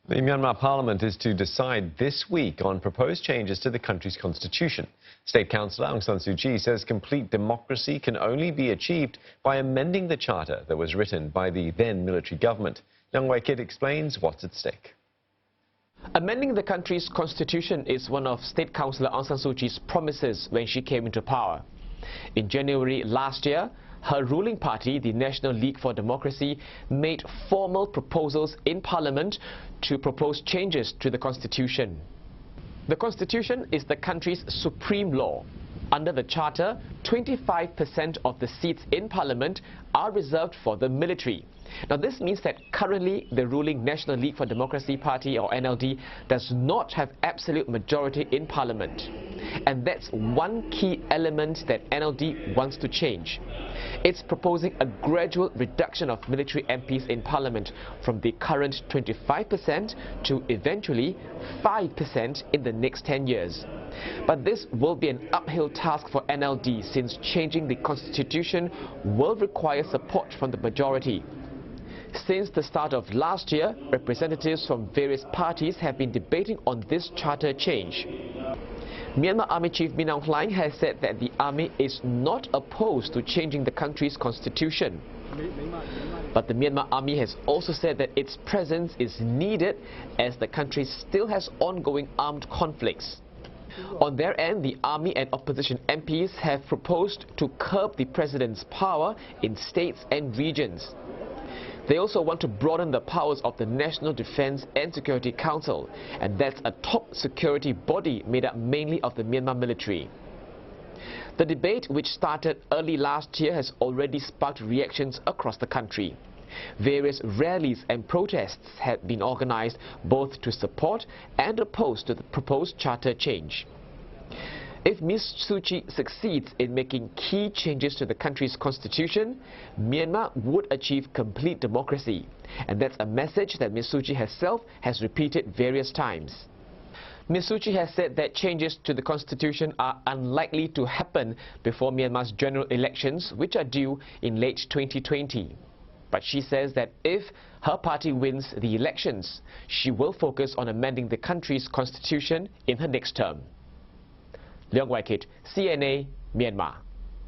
The Myanmar Parliament is to decide this week on proposed changes to the country's constitution. State Counsellor Aung says complete democracy can only be achieved by amending the charter that was written by the then military government. Young Kit explains what's at stake. Amending the country's constitution is one of State Counsellor Aung promises when she came into power. In January last year, her ruling party, the National League for Democracy, made formal proposals in Parliament to propose changes to the constitution. The constitution is the country's supreme law. Under the charter, 25% of the seats in Parliament are reserved for the military. Now this means that currently the ruling National League for Democracy Party, or NLD, does not have absolute majority in Parliament. And that's one key element that NLD wants to change. It's proposing a gradual reduction of military MPs in Parliament from the current 25% to eventually 5% in the next 10 years. But this will be an uphill task for NLD, since changing the constitution will require support from the majority. Since the start of last year, representatives from various parties have been debating on this charter change. Myanmar Army Chief Min Aung has said that the army is not opposed to changing the country's constitution. But the Myanmar Army has also said that its presence is needed as the country still has ongoing armed conflicts. On their end, the army and opposition MPs have proposed to curb the president's power in states and regions. They also want to broaden the powers of the National Defense and Security Council, and that's a top security body made up mainly of the Myanmar military. The debate, which started early last year, has already sparked reactions across the country. Various rallies and protests have been organized both to support and oppose to the proposed charter change. If Ms. Suu Kyi succeeds in making key changes to the country's constitution, Myanmar would achieve complete democracy. And that's a message that Ms. Suu Kyi herself has repeated various times. Ms. Suu Kyi has said that changes to the constitution are unlikely to happen before Myanmar's general elections, which are due in late 2020. But she says that if her party wins the elections, she will focus on amending the country's constitution in her next term. Kit, CNA, Myanmar.